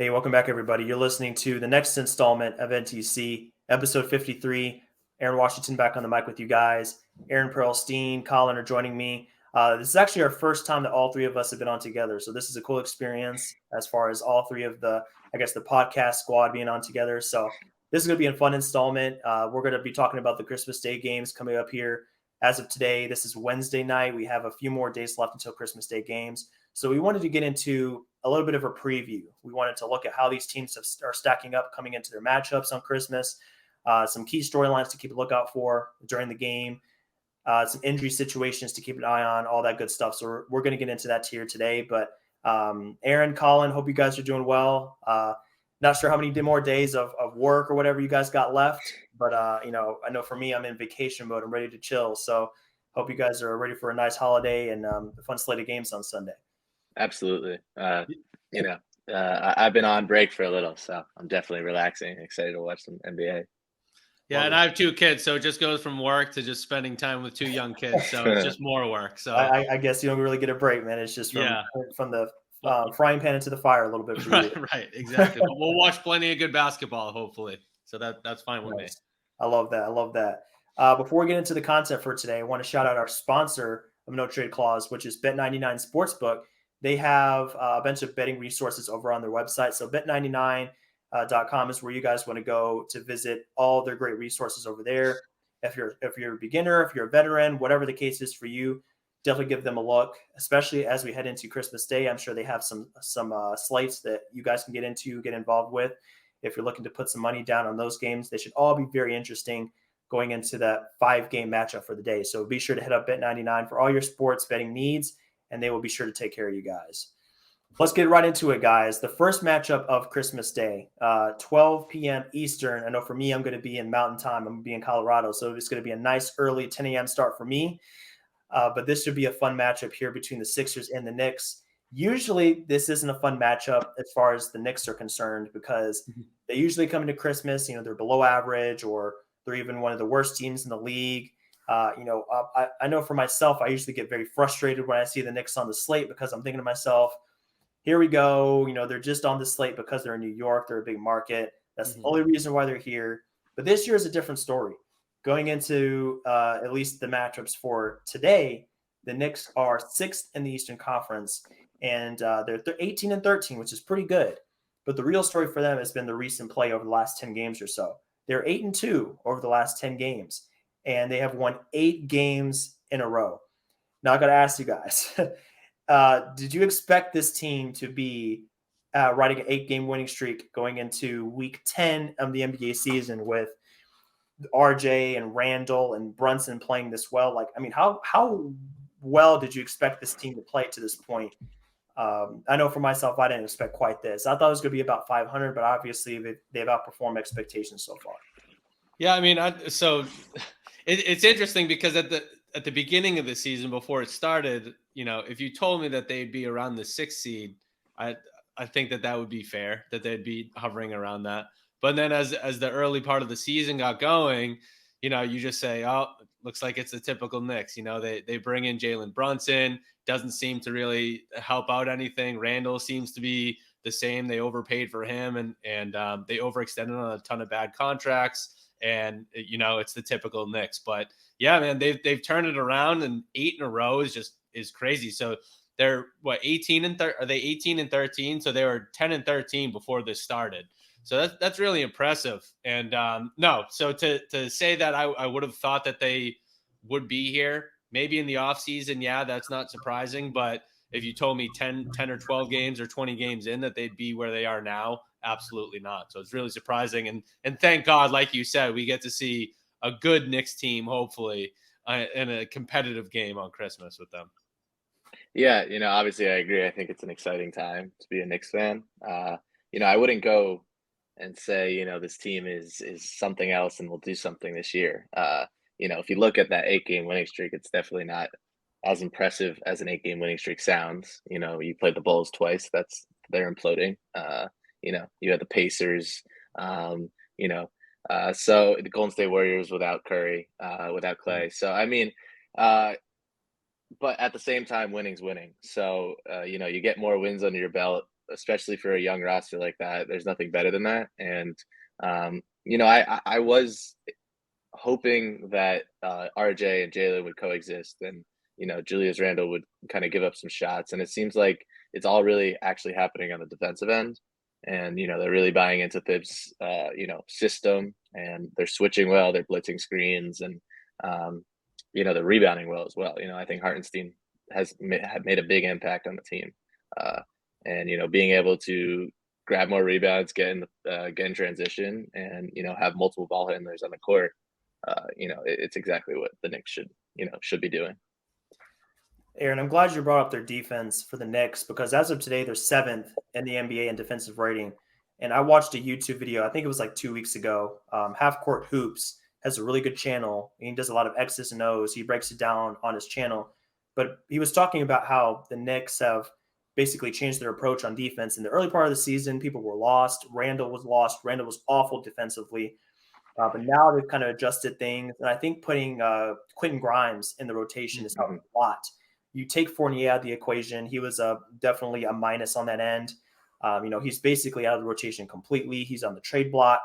Hey, welcome back, everybody. You're listening to the next installment of NTC, episode 53. Aaron Washington back on the mic with you guys. Aaron Perlstein, Colin are joining me. This is actually our first time that all three of us have been on together. So this is a cool experience as far as all three of the podcast squad being on together. So this is going to be a fun installment. We're going to be talking about the Christmas Day games coming up here. As of today, this is Wednesday night. We have a few more days left until Christmas Day games. So we wanted to get into a little bit of a preview. We wanted to look at how these teams are stacking up coming into their matchups on Christmas, some key storylines to keep a lookout for during the game, some injury situations to keep an eye on, all that good stuff. So we're going to get into that here today. But Aaron, Colin, hope you guys are doing well. Not sure how many more days of work or whatever you guys got left, but I know for me, I'm in vacation mode. I'm ready to chill. So hope you guys are ready for a nice holiday and a fun slate of games on Sunday. Absolutely. I've been on break for a little, so I'm definitely relaxing, excited to watch some NBA. Yeah, and I have two kids, so it just goes from work to just spending time with two young kids. So it's just more work. So I guess you don't really get a break, man. It's just from the frying pan into the fire a little bit for you. Right, exactly. But we'll watch plenty of good basketball, hopefully. So that's fine with me. I love that. Before we get into the content for today, I want to shout out our sponsor of No Trade Clause, which is Bet99 Sportsbook. They have a bunch of betting resources over on their website. So bet99.com is where you guys want to go to visit all their great resources over there. If you're a beginner, if you're a veteran, whatever the case is for you, definitely give them a look, especially as we head into Christmas Day. I'm sure they have some slates that you guys can get involved with. If you're looking to put some money down on those games, they should all be very interesting going into that 5-game matchup for the day. So be sure to hit up Bet99 for all your sports betting needs, and they will be sure to take care of you guys. Let's get right into it, guys. The first matchup of Christmas Day, 12 p.m. Eastern. I know for me, I'm going to be in Mountain Time. I'm going to be in Colorado, so it's going to be a nice early 10 a.m. start for me. But this should be a fun matchup here between the Sixers and the Knicks. Usually, this isn't a fun matchup as far as the Knicks are concerned because they usually come into Christmas, they're below average or they're even one of the worst teams in the league. I know for myself, I usually get very frustrated when I see the Knicks on the slate because I'm thinking to myself, here we go. They're just on the slate because they're in New York. They're a big market. That's the only reason why they're here. But this year is a different story. Going into at least the matchups for today, the Knicks are 6th in the Eastern Conference, and they're 18-13, which is pretty good. But the real story for them has been the recent play over the last 10 games or so. They're 8-2 over the last 10 games, and they have won 8 games in a row. Now, I got to ask you guys, did you expect this team to be riding an 8-game winning streak going into week 10 of the NBA season with RJ and Randall and Brunson playing this well? How well did you expect this team to play to this point? I know for myself, I didn't expect quite this. I thought it was going to be about 500, but obviously they've outperformed expectations so far. Yeah, I mean, it's interesting because at the beginning of the season, before it started, if you told me that they'd be around the 6th seed, I think that would be fair, that they'd be hovering around that. But then as the early part of the season got going, you just say, oh, looks like it's the typical Knicks. They bring in Jalen Brunson, doesn't seem to really help out anything. Randall seems to be the same. They overpaid for him and they overextended on a ton of bad contracts. And, it's the typical Knicks. But, yeah, man, they've turned it around, and 8 in a row is crazy. So they're, 18 and are they 18 and 13? So they were 10 and 13 before this started. So that's really impressive. And no, so to say that I would have thought that they would be here maybe in the offseason, yeah, that's not surprising. But if you told me 10 or 12 games or 20 games in that they'd be where they are now, absolutely not. So it's really surprising. And thank God, like you said, we get to see a good Knicks team, hopefully, in a competitive game on Christmas with them. Yeah, obviously I agree. I think it's an exciting time to be a Knicks fan. I wouldn't go and say, this team is something else and will do something this year. If you look at that 8-game winning streak, it's definitely not as impressive as an 8-game winning streak sounds. You played the Bulls twice. They're imploding. You had the Pacers, so the Golden State Warriors without Curry, without Clay. So, I mean, but at the same time, winning's winning. So, you get more wins under your belt. especially for a young roster like that, there's nothing better than that. And I was hoping that RJ and Jalen would coexist, and Julius Randle would kind of give up some shots. And it seems like it's all really actually happening on the defensive end. And they're really buying into Thibs' system, and they're switching well. They're blitzing screens, and they're rebounding well as well. I think Hartenstein has made a big impact on the team, and being able to grab more rebounds, get in transition, and have multiple ball handlers on the court. It's exactly what the Knicks should be doing. Aaron, I'm glad you brought up their defense for the Knicks, because as of today, they're 7th in the NBA in defensive rating. And I watched a YouTube video, I think it was like 2 weeks ago. Half Court Hoops has a really good channel. He does a lot of X's and O's. He breaks it down on his channel. But he was talking about how the Knicks have basically changed their approach on defense. In the early part of the season, people were lost. Randall was lost. Randall was awful defensively. But now they've kind of adjusted things. And I think putting Quentin Grimes in the rotation is helping a lot. You take Fournier out of the equation. He was definitely a minus on that end. He's basically out of the rotation completely. He's on the trade block,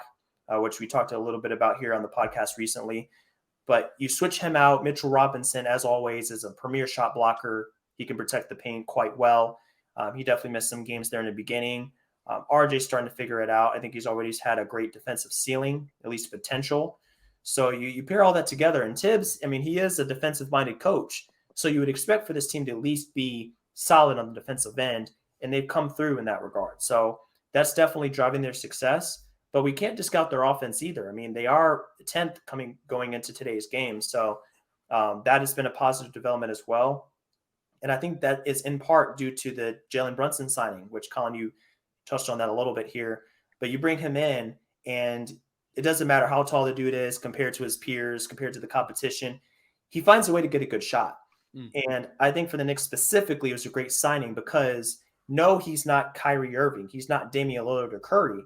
which we talked a little bit about here on the podcast recently. But you switch him out. Mitchell Robinson, as always, is a premier shot blocker. He can protect the paint quite well. He definitely missed some games there in the beginning. RJ's starting to figure it out. I think he's always had a great defensive ceiling, at least potential. So you pair all that together. And Tibbs, he is a defensive-minded coach. So you would expect for this team to at least be solid on the defensive end, and they've come through in that regard. So that's definitely driving their success. But we can't discount their offense either. They are 10th going into today's game. So that has been a positive development as well. And I think that is in part due to the Jalen Brunson signing, which, Colin, you touched on that a little bit here. But you bring him in, and it doesn't matter how tall the dude is compared to his peers, compared to the competition. He finds a way to get a good shot. And I think for the Knicks specifically, it was a great signing because, no, he's not Kyrie Irving. He's not Damian Lillard or Curry.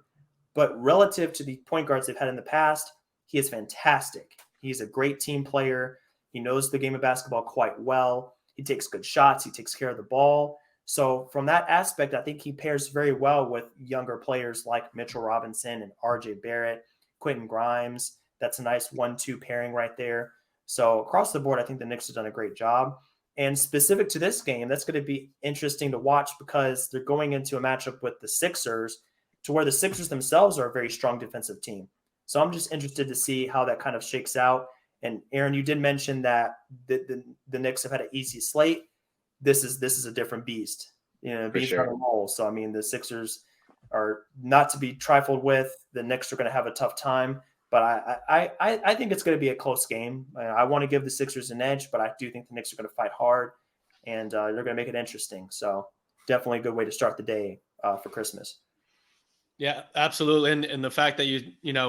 But relative to the point guards they've had in the past, he is fantastic. He's a great team player. He knows the game of basketball quite well. He takes good shots. He takes care of the ball. So from that aspect, I think he pairs very well with younger players like Mitchell Robinson and RJ Barrett, Quentin Grimes. That's a nice 1-2 pairing right there. So across the board, I think the Knicks have done a great job. And specific to this game, that's going to be interesting to watch because they're going into a matchup with the Sixers, to where the Sixers themselves are a very strong defensive team. So I'm just interested to see how that kind of shakes out. And Aaron, you did mention that the Knicks have had an easy slate. This is a different beast, beast on a roll. So the Sixers are not to be trifled with. The Knicks are going to have a tough time. But I think it's going to be a close game. I want to give the Sixers an edge, but I do think the Knicks are going to fight hard, and they're going to make it interesting. So definitely a good way to start the day for Christmas. Yeah, absolutely. And the fact that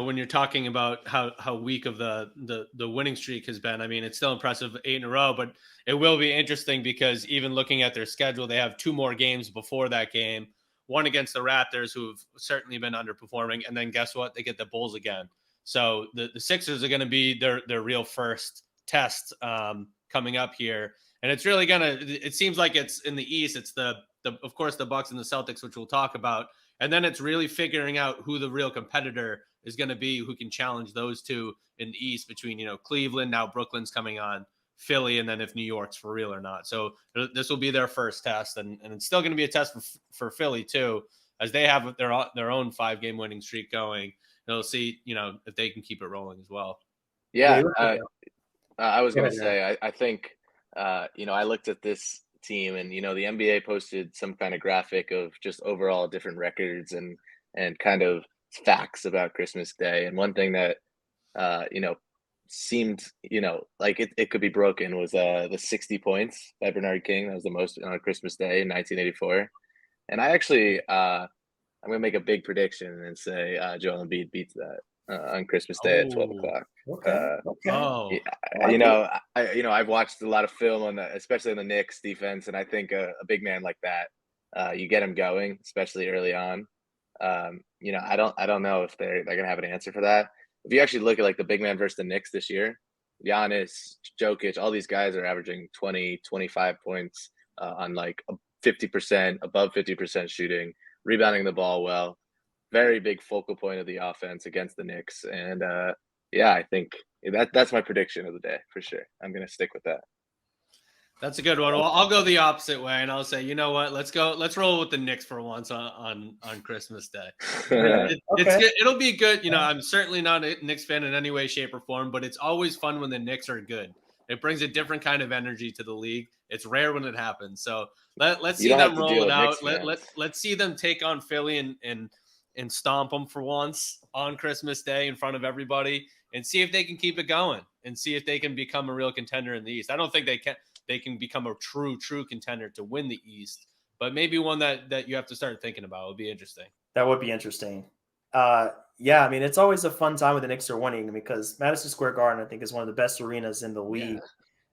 when you're talking about how weak of the winning streak has been, it's still impressive, 8 in a row, but it will be interesting because even looking at their schedule, they have 2 more games before that game, one against the Raptors, who have certainly been underperforming. And then guess what? They get the Bulls again. So the Sixers are going to be their real first test coming up here. And it's really it seems like it's in the East. It's of course, the Bucks and the Celtics, which we'll talk about. And then it's really figuring out who the real competitor is going to be, who can challenge those two in the East between, Cleveland, now Brooklyn's coming on, Philly, and then if New York's for real or not. So this will be their first test. And it's still going to be a test for Philly too, as they have their own 5-game winning streak going. They'll see, if they can keep it rolling as well. Yeah. I was going to say, I think, I looked at this team and, the NBA posted some kind of graphic of just overall different records and kind of facts about Christmas Day. And one thing that, seemed, like it could be broken was the 60 points by Bernard King. That was the most on Christmas Day in 1984. And I actually, I'm going to make a big prediction and say Joel Embiid beats that on Christmas Day at 12 o'clock. Okay. I've watched a lot of film on especially on the Knicks defense, and I think a big man like that, you get him going, especially early on. I don't know if they're going to have an answer for that. If you actually look at the big man versus the Knicks this year, Giannis, Jokic, all these guys are averaging 20, 25 points on 50%, above 50% shooting. rebounding the ball well. Very big focal point of the offense against the Knicks. And yeah, I think that's my prediction of the day for sure. I'm going to stick with that. That's a good one. Well, I'll go the opposite way, and I'll say, you know what? Let's roll with the Knicks for once on Christmas Day. It'll be good. You know, I'm certainly not a Knicks fan in any way, shape, or form, but it's always fun when the Knicks are good. It brings a different kind of energy to the league. It's rare when it happens. So let's see them roll it out. Let's see them take on Philly and stomp them for once on Christmas Day in front of everybody, and see if they can keep it going and see if they can become a real contender in the East. I don't think they can become a true contender to win the East, but maybe one that you have to start thinking about. It would be interesting. That would be interesting. Yeah, I mean, it's always a fun time when the Knicks are winning because Madison Square Garden, I think, is one of the best arenas in the league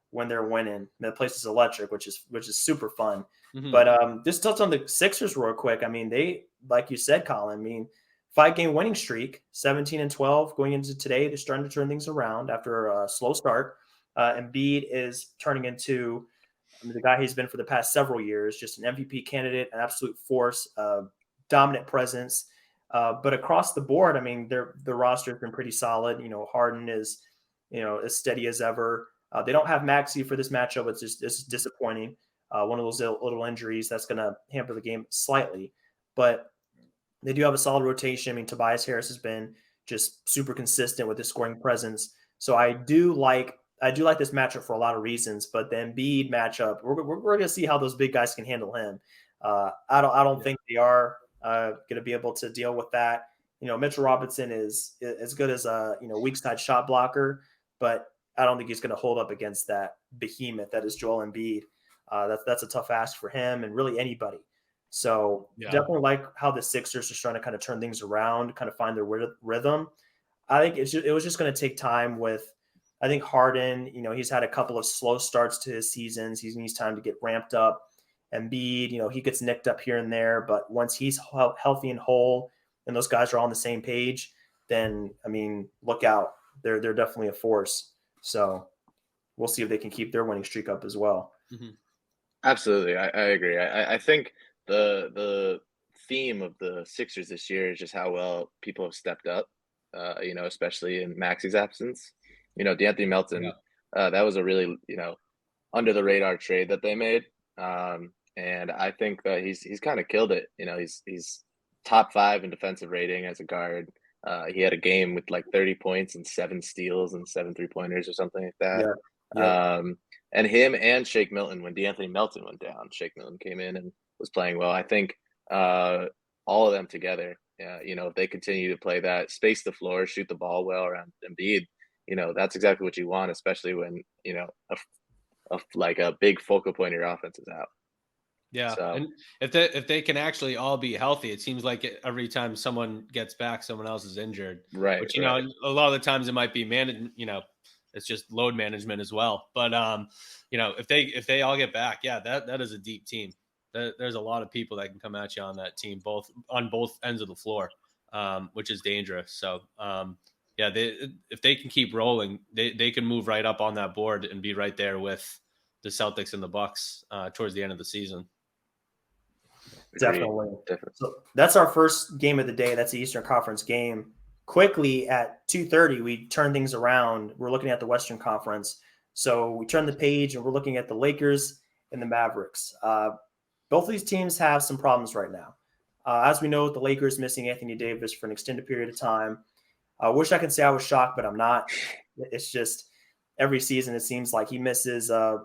when they're winning. The place is electric, which is super fun. Mm-hmm. But just touch on the Sixers real quick. I mean, they, like you said, Colin, I mean, 5-game winning streak, 17-12 going into today. They're starting to turn things around after a slow start. Embiid is turning into the guy he's been for the past several years, just an MVP candidate, an absolute force, dominant presence. But across the board, I mean, the roster has been pretty solid. You know, Harden is, as steady as ever. They don't have Maxey for this matchup. It's disappointing. One of those little injuries that's going to hamper the game slightly. But they do have a solid rotation. I mean, Tobias Harris has been just super consistent with his scoring presence. So I do like this matchup for a lot of reasons, but the Embiid matchup, we're going to see how those big guys can handle him. I don't think they are going to be able to deal with that. You know, Mitchell Robinson is as good as a weak side shot blocker, but I don't think he's going to hold up against that behemoth that is Joel Embiid. That's a tough ask for him and really anybody. So definitely like how the Sixers are trying to kind of turn things around, kind of find their rhythm. I think it was just going to take time with. I think Harden, he's had a couple of slow starts to his seasons. He needs time to get ramped up. Embiid, he gets nicked up here and there. But once he's healthy and whole and those guys are all on the same page, then, I mean, look out. They're definitely a force. So we'll see if they can keep their winning streak up as well. Mm-hmm. Absolutely. I agree. I think the theme of the Sixers this year is just how well people have stepped up, especially in Maxey's absence. DeAnthony Melton, that was a really, under the radar trade that they made. And I think that he's kind of killed it. He's top 5 in defensive rating as a guard. He had a game with like 30 points and 7 steals and 7 3-pointers or something like that. Yeah. And him and Shake Milton, when DeAnthony Melton went down, Shake Milton came in and was playing well. I think all of them together, if they continue to play that, space the floor, shoot the ball well around Embiid, that's exactly what you want, especially when, a big focal point of your offense is out. Yeah. So, and if they can actually all be healthy, it seems like every time someone gets back, someone else is injured. Right. Which, a lot of the times it might be it's just load management as well. But, if they all get back, that is a deep team. There's a lot of people that can come at you on that team, on both ends of the floor, which is dangerous. So, if they can keep rolling, they can move right up on that board and be right there with the Celtics and the Bucks towards the end of the season. Definitely. So that's our first game of the day. That's the Eastern Conference game. Quickly at 2:30, we turn things around. We're looking at the Western Conference. So we turn the page and we're looking at the Lakers and the Mavericks. Both of these teams have some problems right now. As we know, the Lakers missing Anthony Davis for an extended period of time. I wish I could say I was shocked, but I'm not. It's just every season it seems like he misses a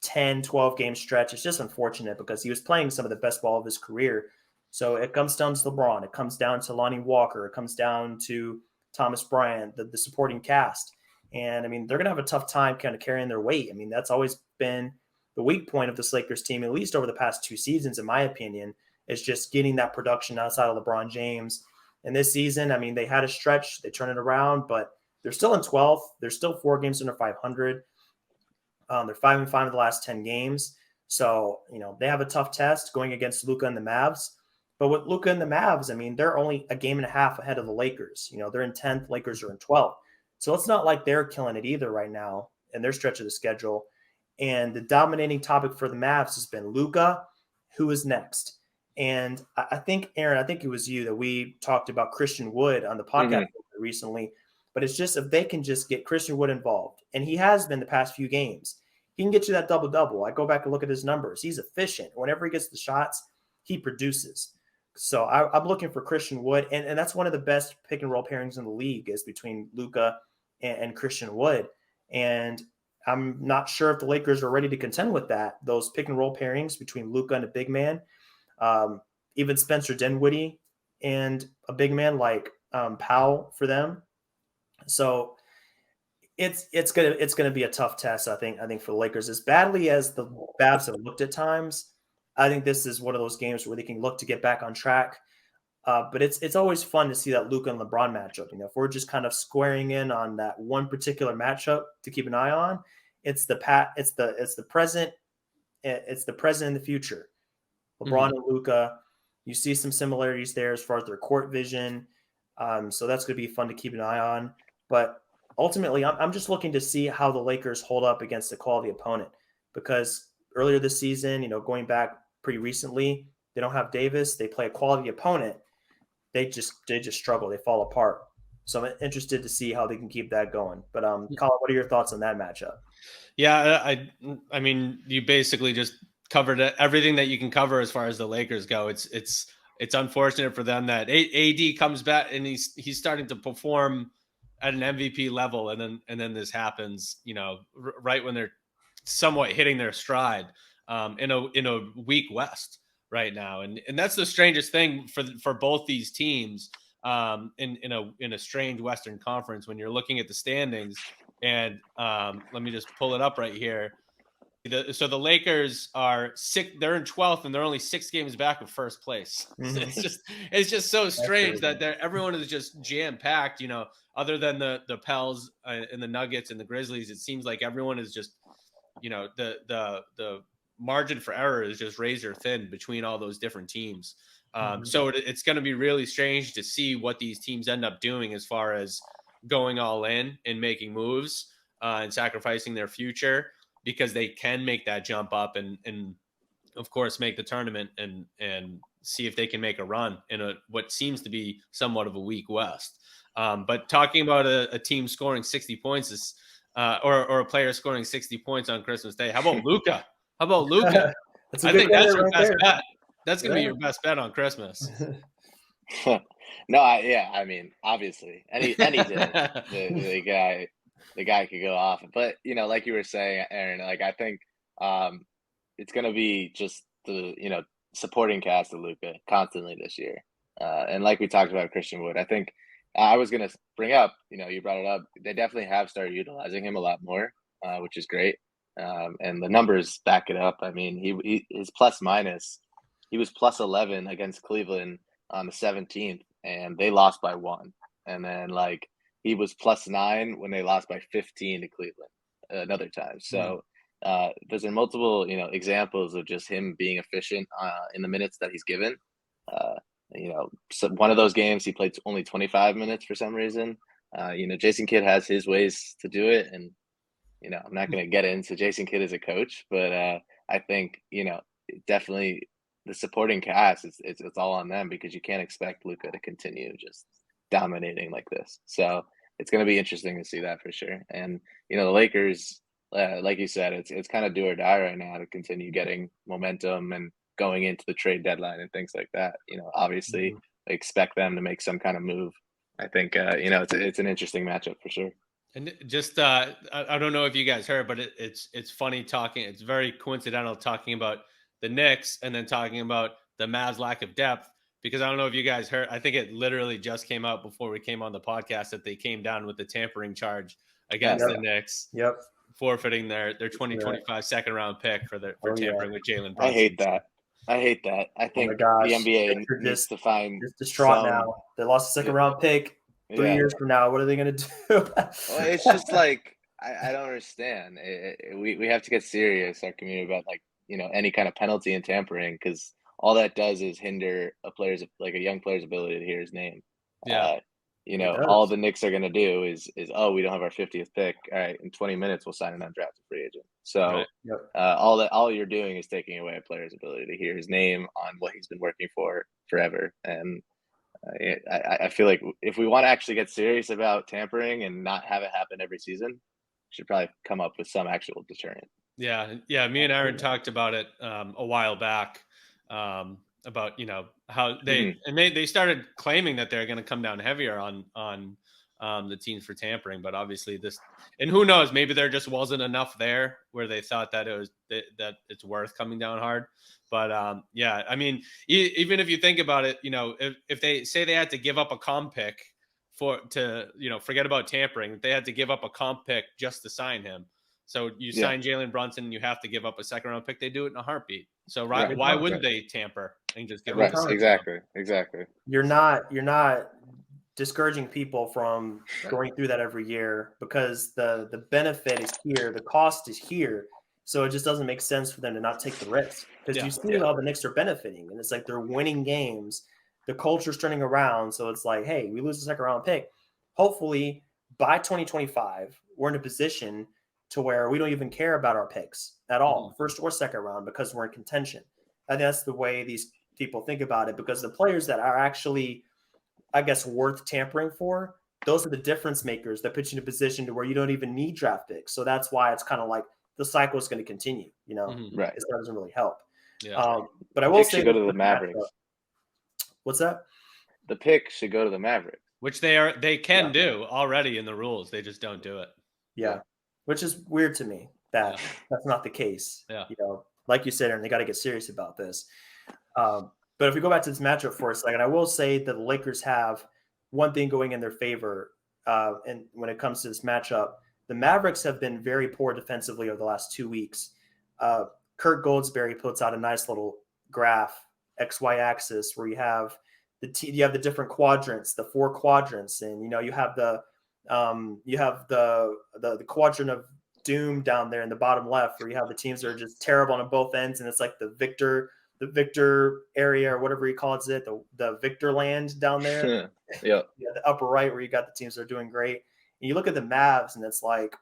10, 12-game stretch. It's just unfortunate because he was playing some of the best ball of his career. So it comes down to LeBron. It comes down to Lonnie Walker. It comes down to Thomas Bryant, the supporting cast. And, I mean, they're going to have a tough time kind of carrying their weight. I mean, that's always been the weak point of this Lakers team, at least over the past 2 seasons, in my opinion, is just getting that production outside of LeBron James. And this season, I mean, they had a stretch. They turned it around, but they're still in 12th. They're still 4 games under 500. They're 5-5 in the last 10 games. So, they have a tough test going against Luka and the Mavs. But with Luka and the Mavs, I mean, they're only a game and a half ahead of the Lakers. They're in 10th. Lakers are in 12th. So it's not like they're killing it either right now in their stretch of the schedule. And the dominating topic for the Mavs has been Luka, who is next? And I think, Aaron, I think it was you that we talked about Christian Wood on the podcast recently. But it's just if they can just get Christian Wood involved, and he has been the past few games, he can get you that double-double. I go back and look at his numbers. He's efficient. Whenever he gets the shots, he produces. So I'm looking for Christian Wood, and that's one of the best pick-and-roll pairings in the league is between Luka and Christian Wood. And I'm not sure if the Lakers are ready to contend with that. Those pick-and-roll pairings between Luka and a big man, even Spencer Dinwiddie and a big man like Powell for them. So it's gonna be a tough test. I think for the Lakers, as badly as the Babs have looked at times, I think this is one of those games where they can look to get back on track. But it's always fun to see that Luka and LeBron matchup. If we're just kind of squaring in on that one particular matchup to keep an eye on, it's the present, it's the present and the future. LeBron and Luka, you see some similarities there as far as their court vision. So that's going to be fun to keep an eye on. But ultimately, I'm just looking to see how the Lakers hold up against a quality opponent, because earlier this season, going back pretty recently, they don't have Davis. They play a quality opponent. They just struggle. They fall apart. So I'm interested to see how they can keep that going. But Colin, what are your thoughts on that matchup? Yeah, I mean, you basically just covered everything that you can cover as far as the Lakers go. It's unfortunate for them that AD comes back and he's starting to perform at an MVP level, and then this happens, right when they're somewhat hitting their stride, in a weak West right now, and that's the strangest thing for both these teams, in a strange Western Conference when you're looking at the standings. And let me just pull it up right here. So the Lakers are they're in 12th and they're only 6 games back of first place. It's just so strange that everyone is just jam packed, other than the Pels and the Nuggets and the Grizzlies. It seems like everyone is just, the margin for error is just razor thin between all those different teams. So it's going to be really strange to see what these teams end up doing as far as going all in and making moves, and sacrificing their future, because they can make that jump up and of course make the tournament and see if they can make a run in what seems to be somewhat of a weak West. But talking about a team scoring 60 points is, or a player scoring 60 points on Christmas Day. How about Luka? I think that's your best bet. That's going to be your best bet on Christmas. No, I mean, obviously, any day, the guy could go off. But like you were saying, Aaron, like I think it's going to be just the supporting cast of Luka constantly this year, and like we talked about Christian Wood, I think I was going to bring up, you brought it up. They definitely have started utilizing him a lot more, which is great, and the numbers back it up. I mean, his plus minus, he was plus 11 against Cleveland on the 17th, and they lost by 1. And then he was plus 9 when they lost by 15 to Cleveland another time. So there's multiple, examples of just him being efficient in the minutes that he's given. So one of those games he played only 25 minutes for some reason. Jason Kidd has his ways to do it, and I'm not going to get into Jason Kidd as a coach, but I think definitely the supporting cast, it's all on them, because you can't expect Luka to continue just dominating like this. So it's going to be interesting to see that for sure. And the Lakers, like you said, it's kind of do or die right now to continue getting momentum and going into the trade deadline and things like that. Obviously expect them to make some kind of move. I think it's an interesting matchup for sure. And just I don't know if you guys heard, but it's funny talking. It's very coincidental talking about the Knicks and then talking about the Mavs' lack of depth, because I don't know if you guys heard. I think it literally just came out before we came on the podcast that they came down with the tampering charge against the Knicks. Yep. Forfeiting their 2025 second round pick for tampering with Jalen Brunson. I hate that. I think the NBA needs to find distraught now. They lost the second round pick 3 years from now. What are they going to do? Well, it's just like I don't understand. We have to get serious, our community, about any kind of penalty and tampering, because all that does is hinder a young player's ability to hear his name. all the Knicks are going to do is, oh, we don't have our 50th pick. All right, in 20 minutes, we'll sign an undrafted free agent. So all you're doing is taking away a player's ability to hear his name on what he's been working for forever. And I feel like if we want to actually get serious about tampering and not have it happen every season, we should probably come up with some actual deterrent. Yeah. Me and Aaron talked about it a while back. About how they started claiming that they're going to come down heavier on the teams for tampering, but obviously and who knows, maybe there just wasn't enough there where they thought that that it's worth coming down hard. But I mean, even if you think about it, if they say they had to give up a comp pick forget about tampering, they had to give up a comp pick just to sign him. So you sign Jalen Brunson and you have to give up a second round pick. They do it in a heartbeat. So why wouldn't they tamper and just give up? Exactly. You're not discouraging people from going through that every year because the benefit is here, the cost is here. So it just doesn't make sense for them to not take the risk because you see how the Knicks are benefiting, and it's like they're winning games. The culture's turning around, so it's like, hey, we lose the second round pick. Hopefully, by 2025, we're in a position to where we don't even care about our picks at all, first or second round, because we're in contention. And that's the way these people think about it, because the players that are actually, I guess, worth tampering for, those are the difference makers that put you in a position to where you don't even need draft picks. So that's why it's kind of like the cycle is going to continue, Right. It doesn't really help. Yeah. But I will say, go to the Mavericks. What's that? The pick should go to the Mavericks, which they can do already in the rules. They just don't do it. Yeah. Which is weird to me that that's not the case. Yeah. Like you said, Aaron, they got to get serious about this. But if we go back to this matchup for a second, I will say that the Lakers have one thing going in their favor. And when it comes to this matchup, the Mavericks have been very poor defensively over the last 2 weeks. Kurt Goldsberry puts out a nice little graph, XY axis, where you have the different quadrants, the 4 quadrants, and you have the quadrant of doom down there in the bottom left, where you have the teams that are just terrible on both ends, and it's like the Victor area, or whatever he calls it, the Victor land down there. Yeah. The upper right, where you got the teams that are doing great. And you look at the Mavs, and it's like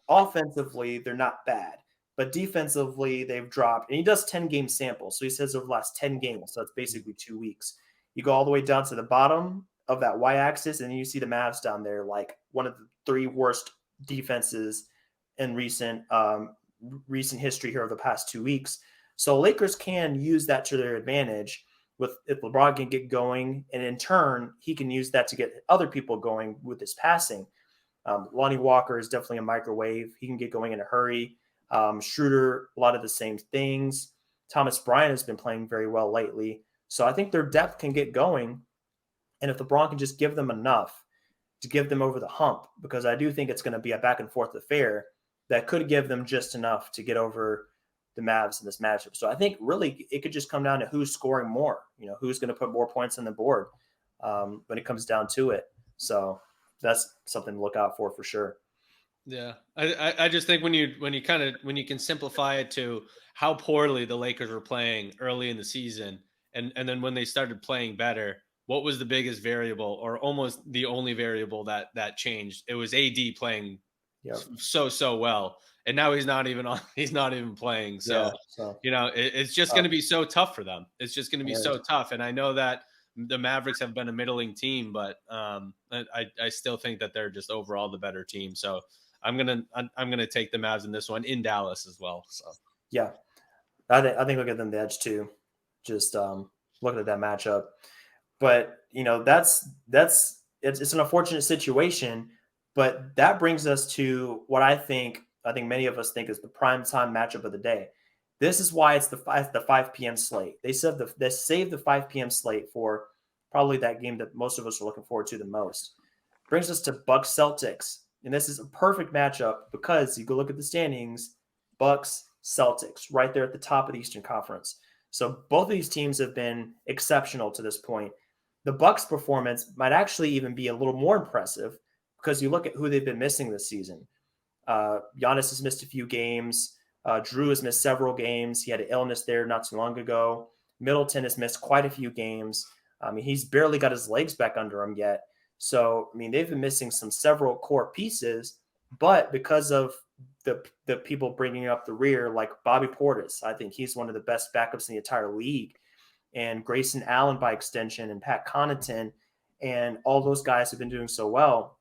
offensively they're not bad, but defensively they've dropped. And he does 10-game samples, so he says over the last 10 games, so it's basically 2 weeks. You go all the way down to the bottom of that y-axis, and you see the Mavs down there, like one of the 3 worst defenses in recent history here over the past 2 weeks. So Lakers can use that to their advantage if LeBron can get going, and in turn he can use that to get other people going with his passing. Lonnie Walker is definitely a microwave. He can get going in a hurry. Schroeder, a lot of the same things. Thomas Bryant has been playing very well lately. So I think their depth can get going. And if LeBron can just give them enough to give them over the hump, because I do think it's going to be a back and forth affair that could give them just enough to get over the Mavs in this matchup. So I think really it could just come down to who's scoring more, who's going to put more points on the board when it comes down to it. So that's something to look out for sure. Yeah. I just think when you can simplify it to how poorly the Lakers were playing early in the season, and then when they started playing better, what was the biggest variable, or almost the only variable that changed? It was AD playing so well, and now he's not even playing. So it's just going to be so tough for them. It's just going to be so tough. And I know that the Mavericks have been a middling team, but I still think that they're just overall the better team. So I'm gonna take the Mavs in this one in Dallas as well. So yeah, I think we'll give them the edge too. Just looking at that matchup. But it's an unfortunate situation, but that brings us to what I think many of us think is the prime time matchup of the day. This is why it's the 5 p.m. slate. They saved the 5 p.m. slate for probably that game that most of us are looking forward to the most. Brings us to Bucks Celtics, and this is a perfect matchup because you go look at the standings, Bucks Celtics right there at the top of the Eastern Conference. So both of these teams have been exceptional to this point. The Bucks' performance might actually even be a little more impressive because you look at who they've been missing this season. Giannis has missed a few games. Drew has missed several games. He had an illness there not too long ago. Middleton has missed quite a few games. He's barely got his legs back under him yet. So, I mean, they've been missing several core pieces, but because of the people bringing up the rear, like Bobby Portis, I think he's one of the best backups in the entire league, and Grayson Allen by extension, and Pat Connaughton, and all those guys have been doing so well.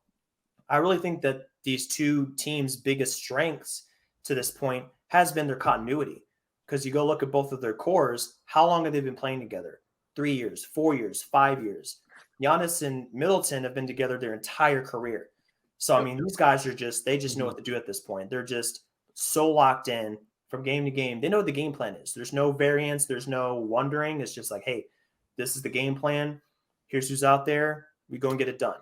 I really think that these two teams' biggest strengths to this point has been their continuity. Because you go look at both of their cores, how long have they been playing together? 3 years, 4 years, 5 years. Giannis and Middleton have been together their entire career. So, I mean, these guys are they just know what to do at this point. They're just so locked in from game to game. They know what the game plan is. There's no variance. There's no wondering. It's just like, hey, this is the game plan. Here's who's out there. We go and get it done.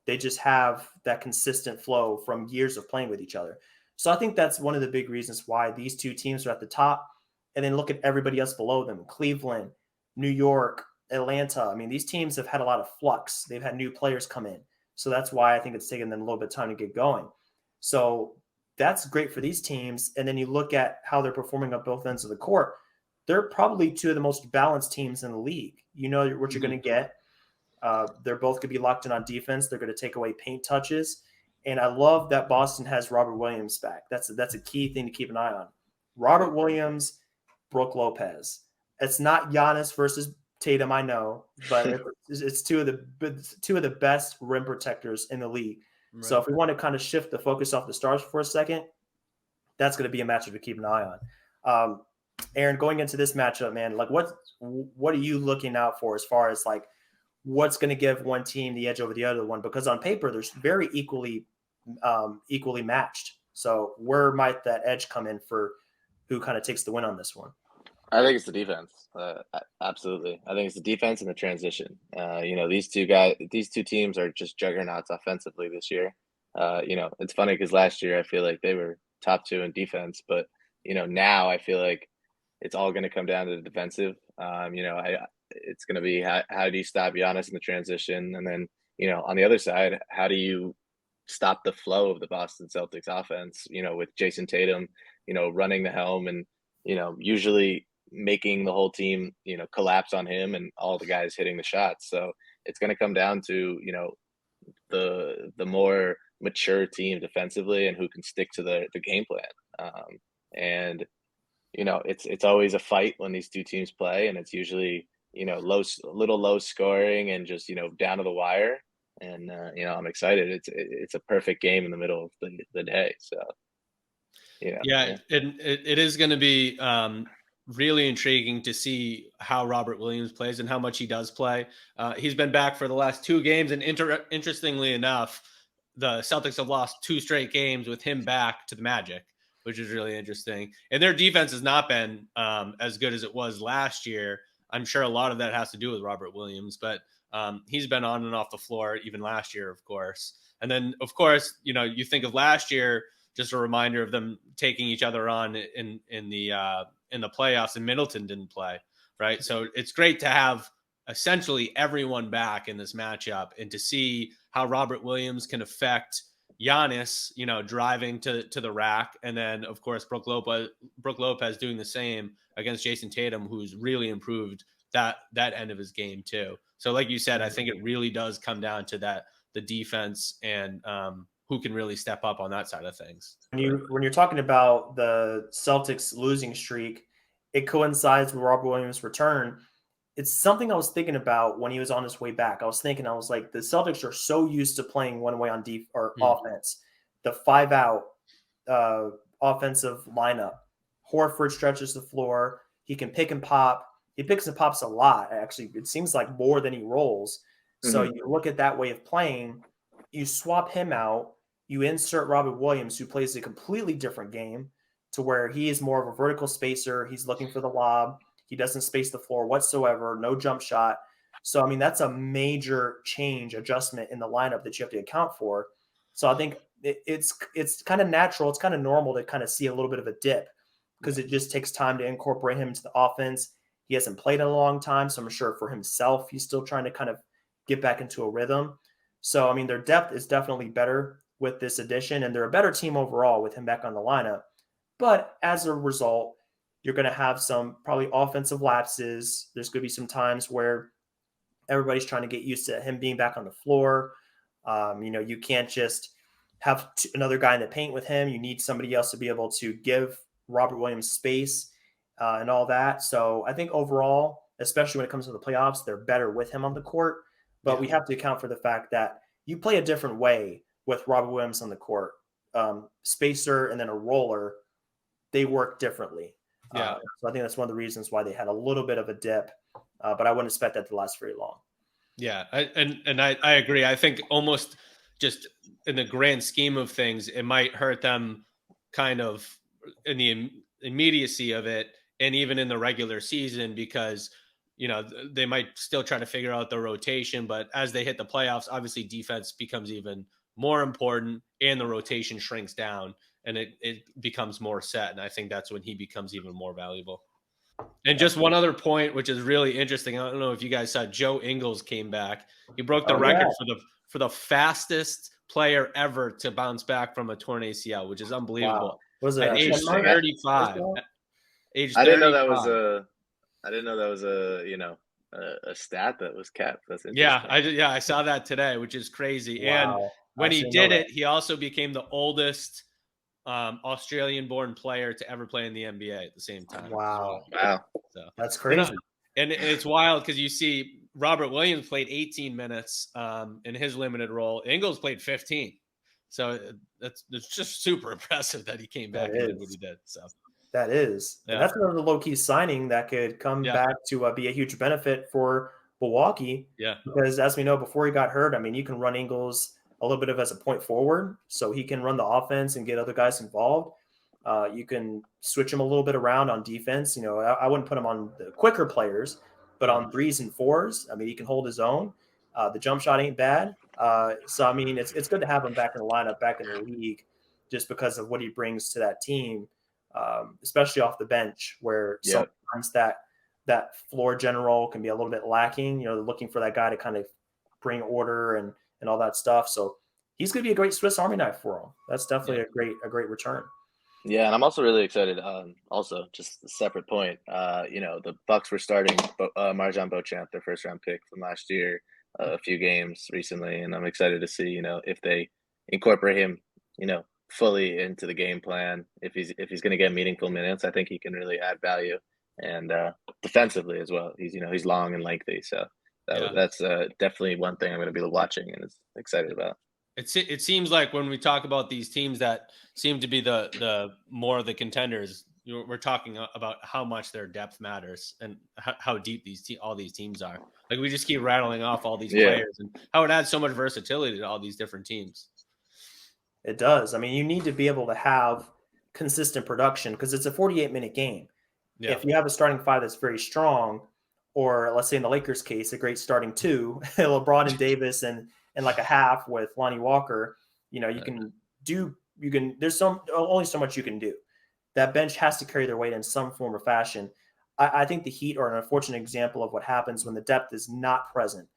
They just have that consistent flow from years of playing with each other. So I think that's one of the big reasons why these two teams are at the top. And then look at everybody else below them: Cleveland, New York, Atlanta. I mean, these teams have had a lot of flux. They've had new players come in. So that's why I think it's taken them a little bit of time to get going. So that's great for these teams. And then you look at how they're performing on both ends of the court. They're probably two of the most balanced teams in the league. You know what you're going to get. They're both going to be locked in on defense. They're going to take away paint touches. And I love that Boston has Robert Williams back. That's a key thing to keep an eye on. Robert Williams, Brook Lopez. It's not Giannis versus Tatum, I know, but it's two of the best rim protectors in the league. Right. So if we want to kind of shift the focus off the stars for a second, that's going to be a matchup to keep an eye on. Aaron, going into this matchup, man, like what are you looking out for as far as like what's going to give one team the edge over the other one? Because on paper, there's very equally matched. So where might that edge come in for who kind of takes the win on this one? I think it's the defense. Absolutely. I think it's the defense and the transition. These two teams are just juggernauts offensively this year. It's funny because last year I feel like they were top two in defense, but now I feel like it's all going to come down to the defensive. It's going to be how do you stop Giannis in the transition, and then on the other side, how do you stop the flow of the Boston Celtics offense? With Jason Tatum, running the helm and usually making the whole team collapse on him and all the guys hitting the shots. So it's going to come down to the more mature team defensively and who can stick to the game plan. It's always a fight when these two teams play, and it's usually low scoring and just down to the wire. And I'm excited. It's a perfect game in the middle of the day. So it is going to be really intriguing to see how Robert Williams plays and how much he does play. He's been back for the last two games, and interestingly enough, the Celtics have lost 2 straight games with him back to the Magic, which is really interesting. And their defense has not been as good as it was last year. I'm sure a lot of that has to do with Robert Williams, but he's been on and off the floor even last year, of course. And then, of course, you think of last year, just a reminder of them taking each other on in the playoffs, and Middleton didn't play, right? So it's great to have essentially everyone back in this matchup and to see how Robert Williams can affect Giannis, driving to the rack. And then, of course, Brook Lopez doing the same against Jason Tatum, who's really improved that end of his game too. So like you said, I think it really does come down to the defense and who can really step up on that side of things. When you're talking about the Celtics losing streak, it coincides with Robert Williams' return. It's something I was thinking about when he was on his way back. I was like, the Celtics are so used to playing one way on offense. The 5-out offensive lineup. Horford stretches the floor. He can pick and pop. He picks and pops a lot. Actually, it seems like more than he rolls. So you look at that way of playing, you swap him out, you insert Robert Williams, who plays a completely different game, to where he is more of a vertical spacer. He's looking for the lob. He doesn't space the floor whatsoever, no jump shot. So, I mean, that's a major adjustment in the lineup that you have to account for. So I think it's kind of natural. It's kind of normal to kind of see a little bit of a dip because it just takes time to incorporate him into the offense. He hasn't played in a long time, so I'm sure for himself, he's still trying to kind of get back into a rhythm. So, I mean, their depth is definitely better with this addition, and they're a better team overall with him back on the lineup. But as a result, you're going to have some probably offensive lapses. There's going to be some times where everybody's trying to get used to him being back on the floor. You can't just have another guy in the paint with him. You need somebody else to be able to give Robert Williams space and all that. So I think overall, especially when it comes to the playoffs, they're better with him on the court. But we have to account for the fact that you play a different way with Robert Williams on the court. Spacer and then a roller, they work differently. Yeah. So I think that's one of the reasons why they had a little bit of a dip, but I wouldn't expect that to last very long. Yeah, I agree. I think almost just in the grand scheme of things, it might hurt them kind of in the immediacy of it, and even in the regular season, because they might still try to figure out the rotation, but as they hit the playoffs, obviously defense becomes even more important, and the rotation shrinks down, and it becomes more set. And I think that's when he becomes even more valuable. And just one other point, which is really interesting. I don't know if you guys saw, Joe Ingles came back. He broke the record for the fastest player ever to bounce back from a torn ACL, which is unbelievable. Wow. Was it at age 35? Age 35. I didn't know that was a stat that was kept. That's interesting. I saw that today, which is crazy. Wow. And when he did it, he also became the oldest Australian-born player to ever play in the NBA at the same time. Wow. So, that's crazy. And it's wild because you see Robert Williams played 18 minutes in his limited role. Ingles played 15. So it's just super impressive that he came back and did what he did. So that is. Yeah. And that's another low-key signing that could come back to be a huge benefit for Milwaukee. Yeah. Because as we know, before he got hurt, I mean, you can run Ingles a little bit of as a point forward, so he can run the offense and get other guys involved. You can switch him a little bit around on defense. I wouldn't put him on the quicker players, but on 3s and 4s, I mean, he can hold his own. The jump shot ain't bad. So, I mean, it's good to have him back in the lineup, back in the league, just because of what he brings to that team, especially off the bench, where sometimes that floor general can be a little bit lacking. They're looking for that guy to kind of bring order and all that stuff. So he's going to be a great Swiss Army knife for him. That's definitely a great return. Yeah, and I'm also really excited. Also, just a separate point. The Bucks were starting Marjan Beauchamp, their first round pick from last year, a few games recently, and I'm excited to see if they incorporate him fully into the game plan. If he's going to get meaningful minutes, I think he can really add value, and defensively as well. He's long and lengthy, so that's definitely one thing I'm going to be watching and is excited about. It seems like when we talk about these teams that seem to be the more of the contenders, we're talking about how much their depth matters and how deep all these teams are. Like, we just keep rattling off all these players and how it adds so much versatility to all these different teams. It does. I mean, you need to be able to have consistent production because it's a 48-minute game. Yeah. If you have a starting 5 that's very strong, or let's say in the Lakers case, a great starting 2, LeBron and Davis and like a half with Lonnie Walker, there's only so much you can do. That bench has to carry their weight in some form or fashion. I think the Heat are an unfortunate example of what happens when the depth is not present.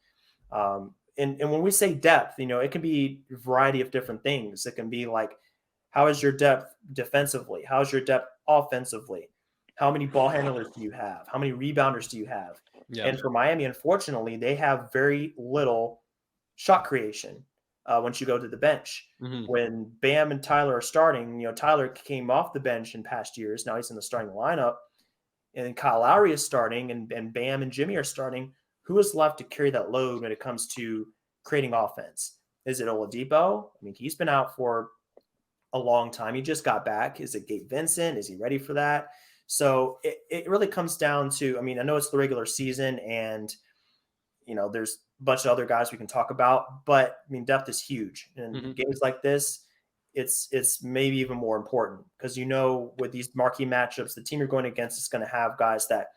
And when we say depth, it can be a variety of different things. It can be like, how is your depth defensively? How is your depth offensively? How many ball handlers do you have? How many rebounders do you have? Yeah. And for Miami, unfortunately, they have very little shot creation once you go to the bench. Mm-hmm. When Bam and Tyler are starting, Tyler came off the bench in past years. Now he's in the starting lineup. And Kyle Lowry is starting, and Bam and Jimmy are starting. Who is left to carry that load when it comes to creating offense? Is it Oladipo? I mean, he's been out for a long time. He just got back. Is it Gabe Vincent? Is he ready for that? So it really comes down to, I mean, I know it's the regular season and, there's a bunch of other guys we can talk about, but I mean, depth is huge. And games like this, it's maybe even more important because, with these marquee matchups, the team you're going against is going to have guys that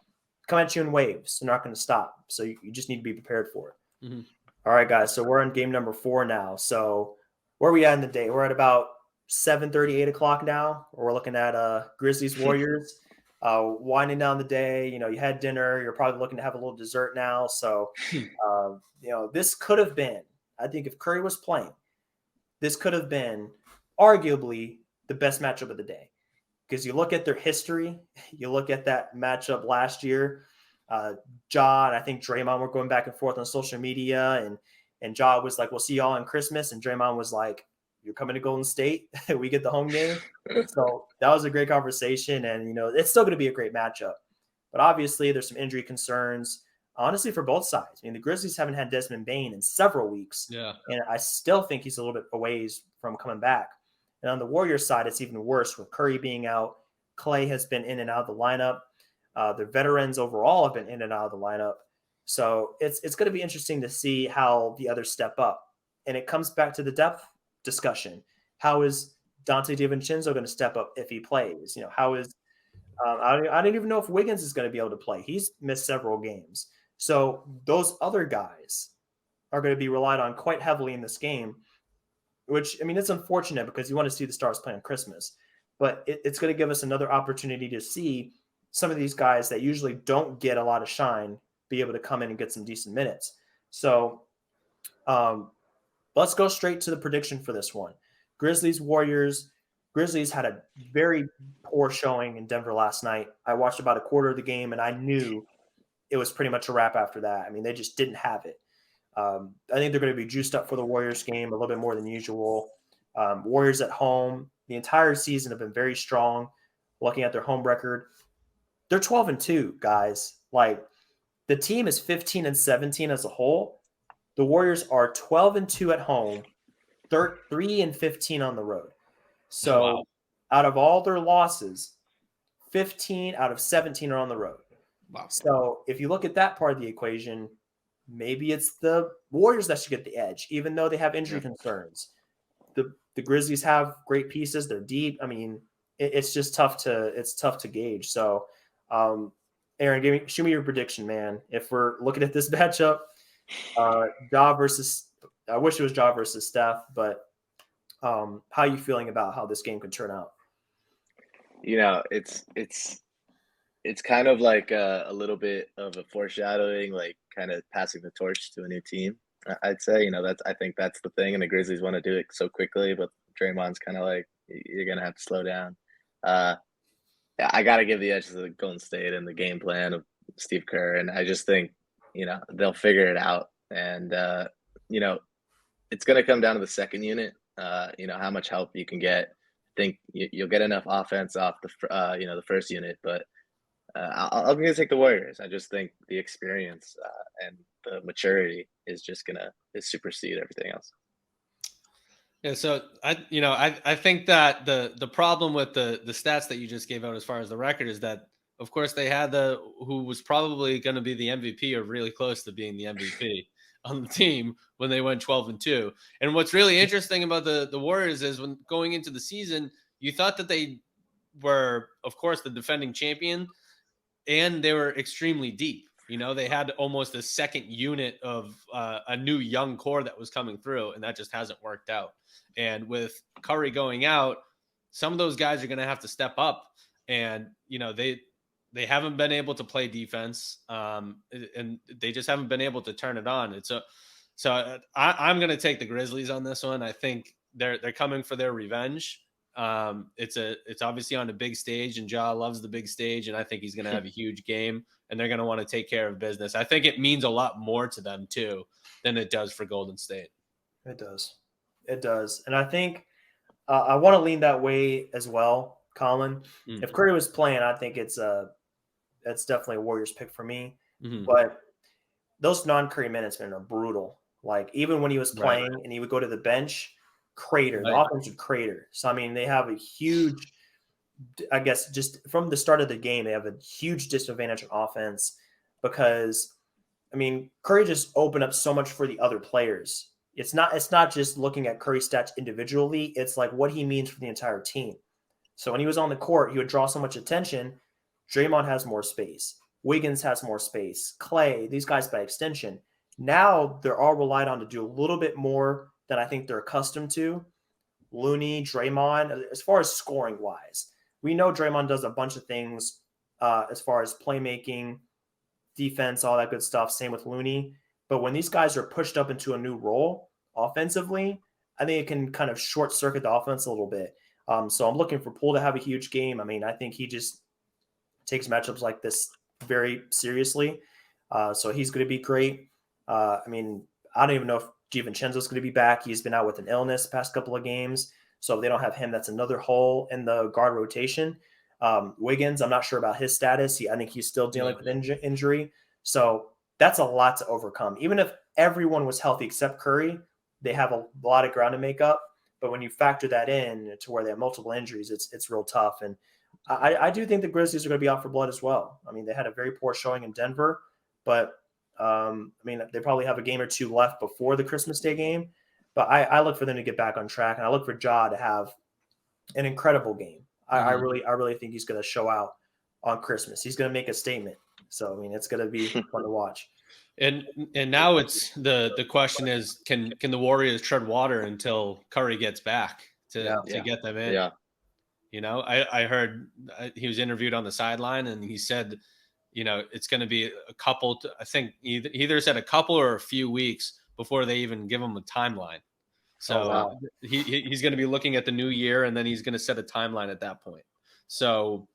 come at you in waves. They're not going to stop. So you just need to be prepared for it. Mm-hmm. All right, guys. So we're on game number 4 now. So where are we at in the day? We're at about 7:30, 8 o'clock now. We're looking at Grizzlies Warriors. Winding down the day, you had dinner, you're probably looking to have a little dessert now. So, this could have been, I think if Curry was playing, this could have been arguably the best matchup of the day. Because you look at their history, you look at that matchup last year, Ja and I think Draymond were going back and forth on social media, and And Ja was like, we'll see y'all on Christmas. And Draymond was like, you're coming to Golden State. We get the home game. So that was a great conversation. And, it's still going to be a great matchup. But obviously, there's some injury concerns, honestly, for both sides. I mean, the Grizzlies haven't had Desmond Bane in several weeks. Yeah. And I still think he's a little bit a ways from coming back. And on the Warriors side, it's even worse with Curry being out. Clay has been in and out of the lineup. The veterans overall have been in and out of the lineup. So it's going to be interesting to see how the others step up. And it comes back to the depth discussion. How is Dante DiVincenzo going to step up if he plays? How is I don't even know if Wiggins is going to be able to play. He's missed several games. So those other guys are going to be relied on quite heavily in this game, which, I mean, it's unfortunate because you want to see the Stars play on Christmas. But it's going to give us another opportunity to see some of these guys that usually don't get a lot of shine be able to come in and get some decent minutes. So let's go straight to the prediction for this one. Grizzlies, Warriors. Grizzlies had a very poor showing in Denver last night. I watched about a quarter of the game, and I knew it was pretty much a wrap after that. I mean, they just didn't have it. I think they're going to be juiced up for the Warriors game a little bit more than usual. Warriors at home, the entire season have been very strong. Looking at their home record, they're 12-2, guys. Like, the team is 15-17 as a whole. The Warriors are 12-2 at home, 3-15 on the road. So Wow. out of all their losses, 15 out of 17 are on the road. Wow. So if you look at that part of the equation, maybe it's the Warriors that should get the edge, even though they have injury concerns. The Grizzlies have great pieces. They're deep. I mean, it's just tough to gauge. So, Aaron, shoot me your prediction, man. If we're looking at this matchup, Ja versus, I wish it was Ja versus Steph, but how are you feeling about how this game could turn out? It's kind of like a little bit of a foreshadowing, like kind of passing the torch to a new team. I'd say, I think that's the thing, and the Grizzlies want to do it so quickly, but Draymond's kind of like, you're gonna have to slow down. Yeah, I got to give the edge to the Golden State and the game plan of Steve Kerr, and I just think, they'll figure it out, and it's gonna come down to the second unit. How much help you can get. I think you'll get enough offense off the first unit, but I'm going to take the Warriors. I just think the experience and the maturity is just going to supersede everything else. Yeah, so I think that the problem with the stats that you just gave out as far as the record is that, of course, they had who was probably going to be the MVP or really close to being the MVP on the team when they went 12-2. And what's really interesting about the Warriors is when going into the season, you thought that they were, of course, the defending champion, and they were extremely deep. They had almost a second unit of a new young core that was coming through, and that just hasn't worked out. And with Curry going out, some of those guys are going to have to step up, and they haven't been able to play defense, and they just haven't been able to turn it on. So I'm going to take the Grizzlies on this one. I think they're coming for their revenge. It's obviously on a big stage, and Ja loves the big stage, and I think he's going to have a huge game, and they're going to want to take care of business. I think it means a lot more to them too than it does for Golden State. It does, and I think I want to lean that way as well, Colin. Mm-hmm. If Curry was playing, I think it's definitely a Warriors pick for me. Mm-hmm. But those non-Curry minutes, man, are brutal. Like, even when he was playing and he would go to the bench, the offense would crater. So, I mean, they have a huge, I guess, just from the start of the game, they have a huge disadvantage on offense because, I mean, Curry just opened up so much for the other players. It's not just looking at Curry stats individually. It's like what he means for the entire team. So when he was on the court, he would draw so much attention. Draymond has more space. Wiggins has more space. Clay, these guys by extension. Now they're all relied on to do a little bit more than I think they're accustomed to. Looney, Draymond, as far as scoring wise, we know Draymond does a bunch of things as far as playmaking, defense, all that good stuff. Same with Looney. But when these guys are pushed up into a new role offensively, I think it can kind of short circuit the offense a little bit. So I'm looking for Poole to have a huge game. I mean, I think he just takes matchups like this very seriously. So he's going to be great. I mean, I don't even know if DiVincenzo's going to be back. He's been out with an illness past couple of games. So if they don't have him, that's another hole in the guard rotation. Wiggins, I'm not sure about his status. I think he's still dealing with injury. So that's a lot to overcome. Even if everyone was healthy except Curry, they have a lot of ground to make up. But when you factor that in to where they have multiple injuries, it's real tough. And I do think the Grizzlies are going to be out for blood as well. I mean, they had a very poor showing in Denver, but I mean, they probably have a game or two left before the Christmas Day game. But I look for them to get back on track, and I look for Ja to have an incredible game. I really think he's going to show out on Christmas. He's going to make a statement. So I mean, it's going to be fun to watch. And now it's the question is, can the Warriors tread water until Curry gets back to get them in? Yeah. You know, I heard he was interviewed on the sideline, and he said, you know, it's going to be a couple. I think either said a couple or a few weeks before they even give him a timeline. So he's going to be looking at the new year, and then he's going to set a timeline at that point. So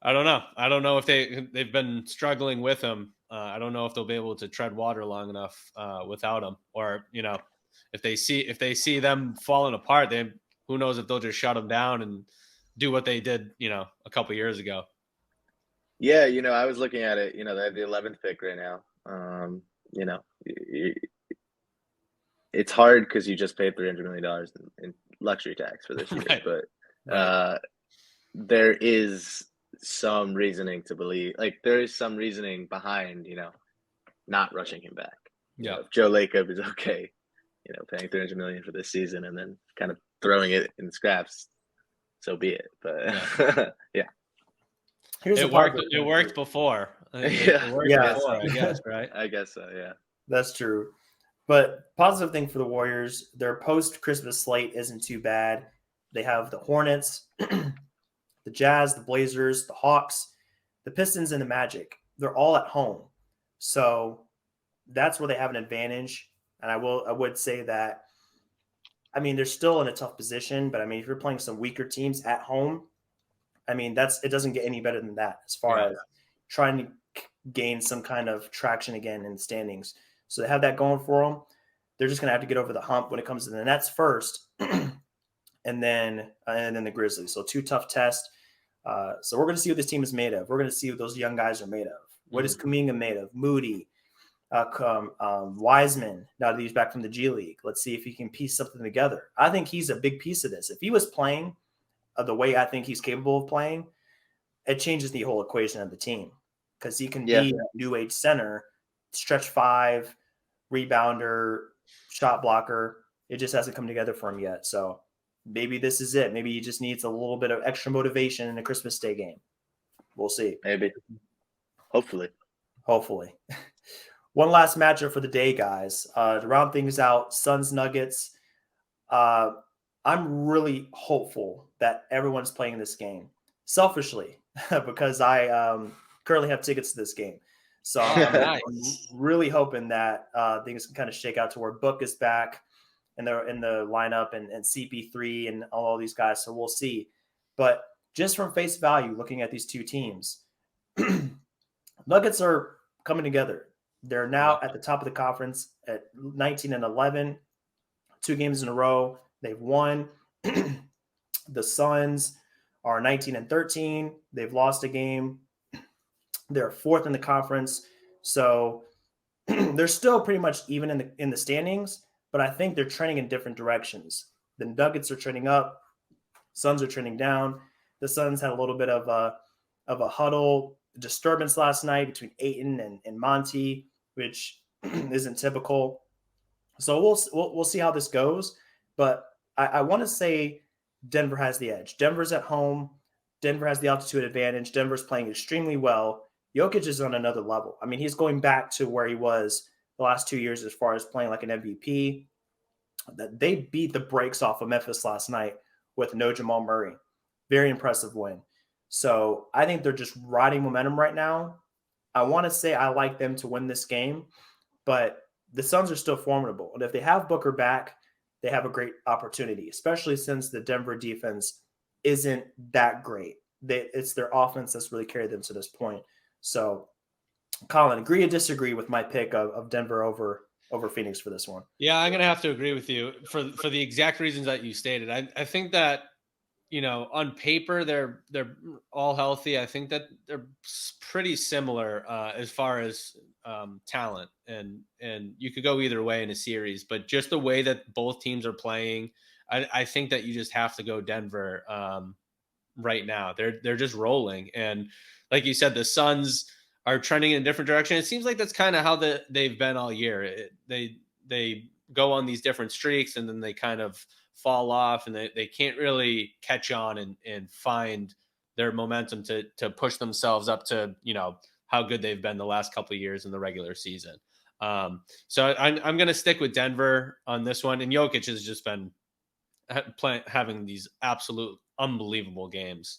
I don't know. I don't know if they've been struggling with him. I don't know if they'll be able to tread water long enough without him, or you know, if they see them falling apart, who knows if they'll just shut them down and do what they did, you know, a couple years ago. Yeah, you know, I was looking at it. You know, they have the 11th pick right now. You know, it's hard because you just paid $300 million in luxury tax for this year, Right. But there is some reasoning to believe, like there is some reasoning behind, you know, not rushing him back. Yeah. You know, if Joe Lacob is okay, you know, paying $300 million for this season and then kind of throwing it in scraps, so be it. But yeah. It worked before. It worked before, I guess, right? I guess so, yeah. That's true. But positive thing for the Warriors, their post-Christmas slate isn't too bad. They have the Hornets, the Jazz, the Blazers, the Hawks, the Pistons, and the Magic. They're all at home. So that's where they have an advantage. And I would say that, I mean, they're still in a tough position, but I mean, if you're playing some weaker teams at home, I mean, it doesn't get any better than that as far as trying to gain some kind of traction again in the standings. So they have that going for them. They're just going to have to get over the hump when it comes to the Nets first, and then the Grizzlies. So 2 tough tests. So we're going to see what this team is made of. We're going to see what those young guys are made of. What is Kuminga made of? Moody, Wiseman, now that he's back from the G League. Let's see if he can piece something together. I think he's a big piece of this. If he was playing the way I think he's capable of playing, it changes the whole equation of the team, because he can be a new age center, stretch 5, rebounder, shot blocker. It just hasn't come together for him yet. So maybe this is it. Maybe he just needs a little bit of extra motivation in a Christmas Day game. We'll see. Maybe. Hopefully. One last matchup for the day, guys. To round things out, Suns Nuggets. I'm really hopeful that everyone's playing this game. Selfishly, because I currently have tickets to this game. So I'm really hoping that things can kind of shake out to where Book is back and they're in the lineup, and CP3 and all these guys. So we'll see. But just from face value, looking at these two teams, Nuggets are coming together. They're now at the top of the conference at 19-11, 2 games in a row. They've won. The Suns are 19-13. They've lost a game. They're 4th in the conference. So they're still pretty much even in the standings, but I think they're trending in different directions. The Nuggets are trending up. Suns are trending down. The Suns had a little bit of a huddle disturbance last night between Ayton and Monty, which isn't typical. So we'll see how this goes. But I want to say Denver has the edge. Denver's at home. Denver has the altitude advantage. Denver's playing extremely well. Jokic is on another level. I mean, he's going back to where he was the last 2 years as far as playing like an MVP. They beat the brakes off of Memphis last night with no Jamal Murray. Very impressive win. So I think they're just riding momentum right now. I want to say I like them to win this game, but the Suns are still formidable. And if they have Booker back, they have a great opportunity, especially since the Denver defense isn't that great. It's their offense that's really carried them to this point. So, Colin, agree or disagree with my pick of Denver over over Phoenix for this one. Yeah, I'm gonna have to agree with you for the exact reasons that you stated. I think that, on paper they're all healthy. I think that they're pretty similar as far as talent, and you could go either way in a series. But just the way that both teams are playing, I think that you just have to go Denver right now. They're just rolling, and like you said, the Suns are trending in a different direction. It seems like that's kind of how they've been all year. They go on these different streaks, and then they kind of fall off, and they can't really catch on and find their momentum to push themselves up to how good they've been the last couple of years in the regular season. So I'm going to stick with Denver on this one, and Jokic has just been having these absolute unbelievable games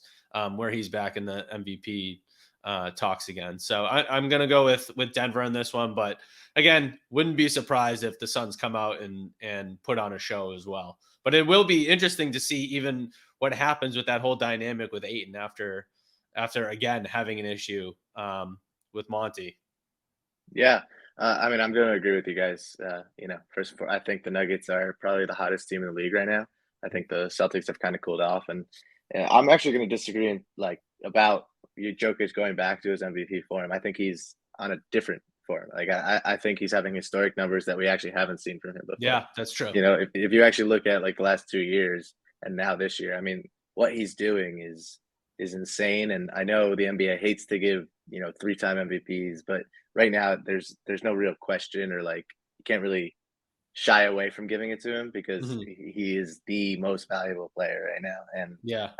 where he's back in the MVP talks again. So I'm going to go with Denver on this one. But again, wouldn't be surprised if the Suns come out and put on a show as well. But it will be interesting to see even what happens with that whole dynamic with Ayton after again having an issue with Monty. Yeah. I mean, I'm going to agree with you guys. First of all, I think the Nuggets are probably the hottest team in the league right now. I think the Celtics have kind of cooled off, and I'm actually going to disagree about Jokic going back to his MVP form. I think he's on a different form. Like I think he's having historic numbers that we actually haven't seen from him before. Yeah, that's true. If you actually look at like the last 2 years and now this year, I mean, what he's doing is insane. And I know the NBA hates to give 3-time MVPs, but right now there's no real question, or like you can't really shy away from giving it to him because he is the most valuable player right now. And yeah,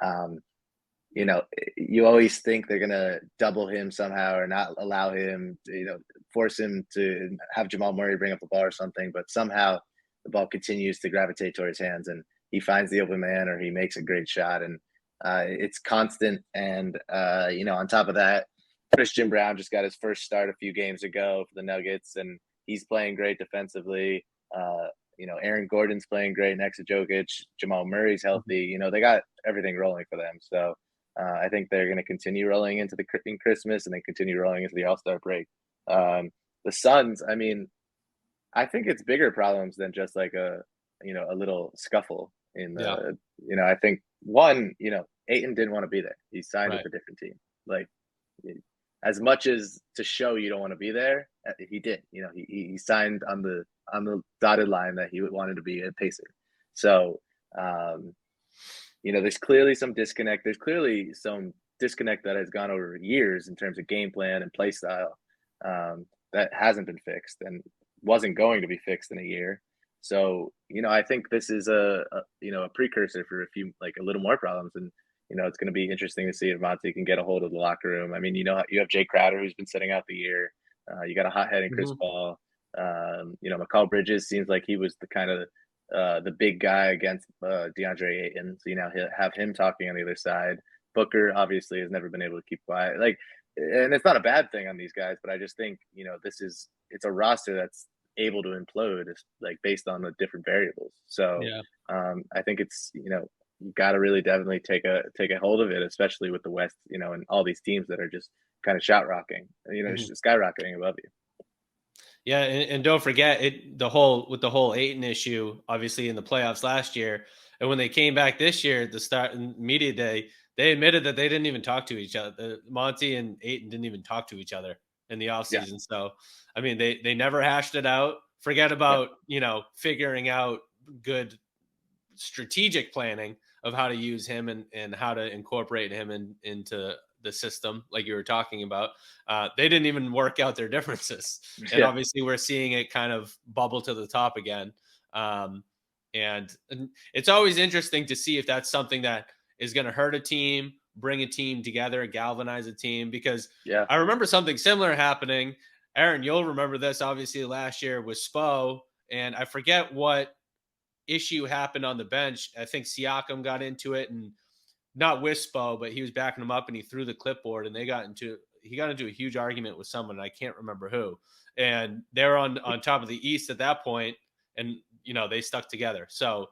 you always think they're gonna double him somehow or not allow him to, force him to have Jamal Murray bring up the ball or something, but somehow the ball continues to gravitate toward his hands and he finds the open man or he makes a great shot, and it's constant. And on top of that, Christian Brown just got his first start a few games ago for the Nuggets, and he's playing great defensively. Aaron Gordon's playing great next to Jokic. Jamal Murray's healthy. They got everything rolling for them. So I think they're going to continue rolling into in Christmas, and they continue rolling into the All-Star break. The Suns, I mean, I think it's bigger problems than just like a little scuffle in the, I think Ayton didn't want to be there. He signed with a different team. Like, as much as to show you don't want to be there, he did. He signed on the dotted line that he wanted to be a Pacer. So, there's clearly some disconnect. There's clearly some disconnect that has gone over years in terms of game plan and play style that hasn't been fixed and wasn't going to be fixed in a year. So, I think this is a precursor for a little more problems. And, it's going to be interesting to see if Monty can get a hold of the locker room. I mean, you have Jay Crowder, who's been sitting out the year. You got a hothead in Chris Paul. Mikal Bridges seems like he was the kind of the big guy against DeAndre Ayton. So, he'll have him talking on the other side. Booker obviously has never been able to keep quiet. And it's not a bad thing on these guys, but I just think, it's a roster that's able to implode based on the different variables. So I think it's, you got to really definitely take a hold of it, especially with the West, and all these teams that are just kind of rocking, skyrocketing above you. Yeah, and don't forget the whole Ayton issue, obviously in the playoffs last year, and when they came back this year at the start in media day, they admitted that they didn't even talk to each other. Monty and Ayton didn't even talk to each other in the offseason. Yeah. So, I mean, they never hashed it out. Forget about figuring out good strategic planning of how to use him and how to incorporate him into the system, like you were talking about. They didn't even work out their differences. And obviously we're seeing it kind of bubble to the top again. And it's always interesting to see if that's something that is going to hurt a team, bring a team together, galvanize a team, because I remember something similar happening. Aaron, you'll remember this obviously last year with Spo, and I forget what issue happened on the bench. I think Siakam got into it, and not with Spo, but he was backing him up and he threw the clipboard, and he got into a huge argument with someone. I can't remember who, and they're on top of the East at that point, and they stuck together. So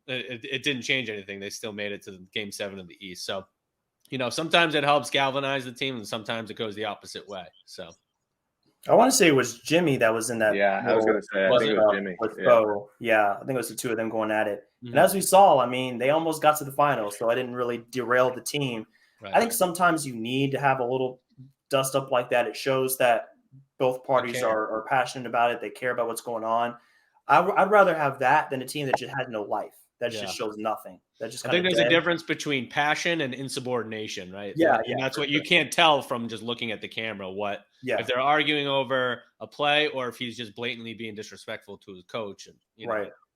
it didn't change anything. They still made it to Game 7 of the East. So sometimes it helps galvanize the team, and sometimes it goes the opposite way. So I want to say it was Jimmy that was in that. Yeah, I was gonna say, I think it was Jimmy. With Yeah. Bo. Yeah, I think it was the two of them going at it. And as we saw, I mean, they almost got to the finals, so I didn't really derail the team. Right. I think sometimes you need to have a little dust up like that. It shows that both parties are passionate about it. They care about what's going on. I'd rather have that than a team that just has no life. That just shows nothing. That just I kind think of there's a difference between passion and insubordination, right? Yeah, and that's what you can't tell from just looking at the camera. If they're arguing over a play or if he's just blatantly being disrespectful to his coach. And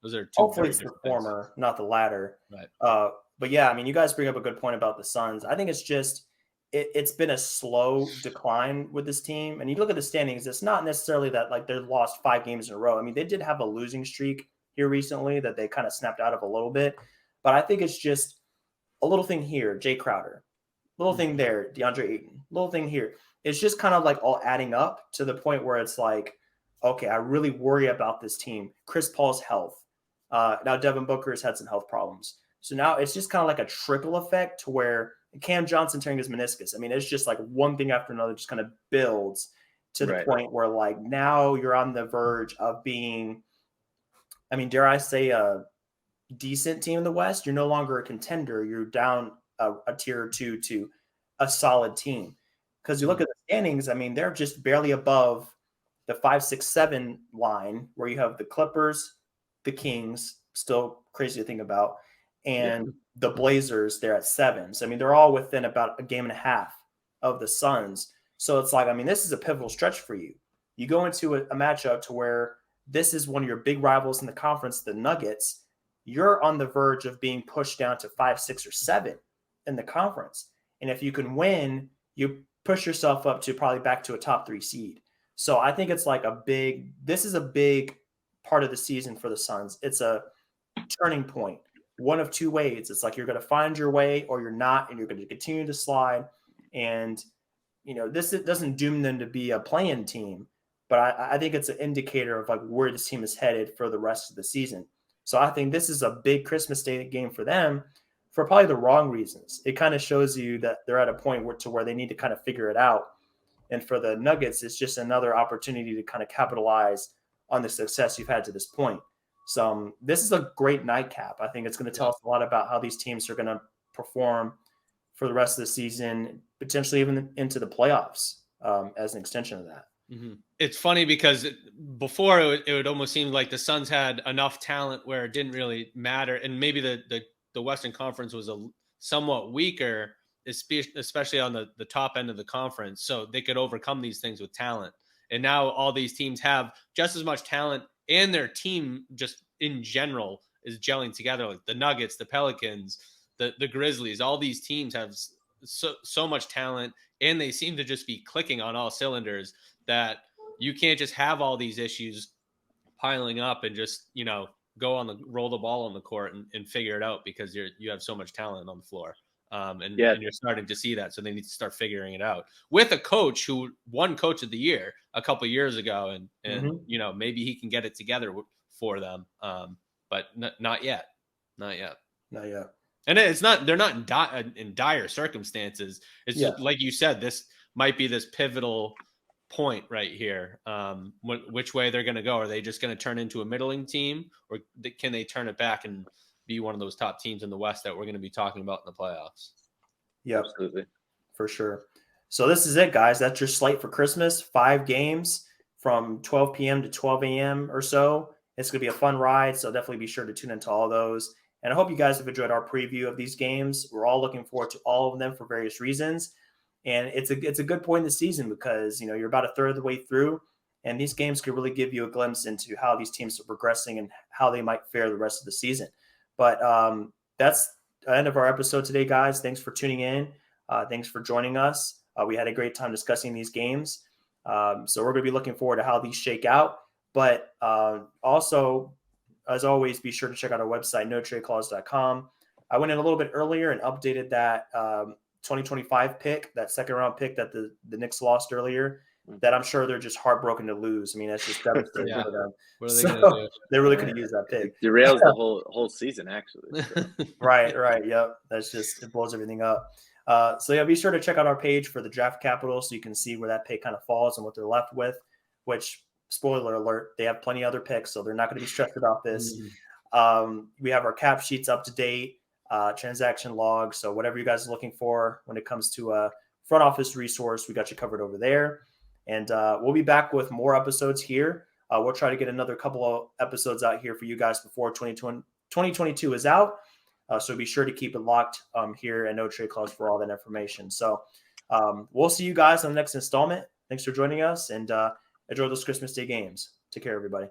those are two. Hopefully it's the former, not the latter. Right. But yeah, I mean, you guys bring up a good point about the Suns. I think it's just it's been a slow decline with this team. And you look at the standings, it's not necessarily that like they've lost 5 games in a row. I mean, they did have a losing streak here recently that they kind of snapped out of a little bit. But I think it's just a little thing here, Jay Crowder, little thing there, DeAndre Ayton, little thing here. It's just kind of like all adding up to the point where it's like, okay, I really worry about this team. Chris Paul's health. Now Devin Booker has had some health problems. So now it's just kind of like a trickle effect to where Cam Johnson tearing his meniscus. I mean, it's just like one thing after another just kind of builds to the point where like now you're on the verge of being, I mean, dare I say a decent team in the West. You're no longer a contender. You're down a tier or two to a solid team. Because you look at the standings, I mean, they're just barely above the 5, 6, 7 line where you have the Clippers, the Kings, still crazy to think about, and the Blazers, they're at 7. So, I mean, they're all within about a game and a half of the Suns. So it's like, I mean, this is a pivotal stretch for you. You go into a matchup to where this is one of your big rivals in the conference, the Nuggets. You're on the verge of being pushed down to 5, 6, or 7 in the conference. And if you can win, you push yourself up to probably back to a top 3 seed. So I think it's like this is a big part of the season for the Suns. It's a turning point, one of two ways. It's like you're going to find your way or you're not, and you're going to continue to slide. And, this doesn't doom them to be a play-in team, but I think it's an indicator of like where this team is headed for the rest of the season. So I think this is a big Christmas Day game for them for probably the wrong reasons. It kind of shows you that they're at a point where they need to kind of figure it out. And for the Nuggets, it's just another opportunity to kind of capitalize on the success you've had to this point. So this is a great nightcap. I think it's going to tell us a lot about how these teams are going to perform for the rest of the season, potentially even into the playoffs as an extension of that. Mm-hmm. It's funny because before it would almost seem like the Suns had enough talent where it didn't really matter. And maybe the Western Conference was somewhat weaker, especially on the top end of the conference. So they could overcome these things with talent. And now all these teams have just as much talent, and their team just in general is gelling together. Like the Nuggets, the Pelicans, the Grizzlies, all these teams have so much talent, and they seem to just be clicking on all cylinders that you can't just have all these issues piling up and just, roll the ball on the court and figure it out because you have so much talent on the floor. And you're starting to see that. So they need to start figuring it out with a coach who won Coach of the Year a couple of years ago. And maybe he can get it together for them. But not yet. Not yet. And it's not, they're not in dire circumstances. It's just, like you said, this might be this pivotal point right here. Which way they're going to go. Are they just going to turn into a middling team, or can they turn it back and be one of those top teams in the West that we're going to be talking about in the playoffs? Yeah, absolutely. For sure. So this is it, guys. That's your slate for Christmas. 5 games from 12 p.m. to 12 a.m. or so. It's going to be a fun ride, so definitely be sure to tune into all of those. And I hope you guys have enjoyed our preview of these games. We're all looking forward to all of them for various reasons. And it's a good point in the season because, you're about a third of the way through, and these games could really give you a glimpse into how these teams are progressing and how they might fare the rest of the season. But that's the end of our episode today, guys. Thanks for tuning in. Thanks for joining us. We had a great time discussing these games. So we're going to be looking forward to how these shake out. But also, as always, be sure to check out our website, notradeclause.com. I went in a little bit earlier and updated that 2025 pick, that second-round pick that the Knicks lost earlier, that I'm sure they're just heartbroken to lose. I mean, that's just devastating for them. What are they going to do? They really could have used that pick. It derails the whole season, actually. So. Right. Yep. It blows everything up. So be sure to check out our page for the draft capital so you can see where that pick kind of falls and what they're left with. which, spoiler alert, they have plenty of other picks, so they're not going to be stressed about this. We have our cap sheets up to date, transaction log. So whatever you guys are looking for when it comes to a front office resource, we got you covered over there. And we'll be back with more episodes here. We'll try to get another couple of episodes out here for you guys before 2022 is out. So be sure to keep it locked here at No Trade Clause for all that information. So we'll see you guys on the next installment. Thanks for joining us, and enjoy those Christmas Day games. Take care, everybody.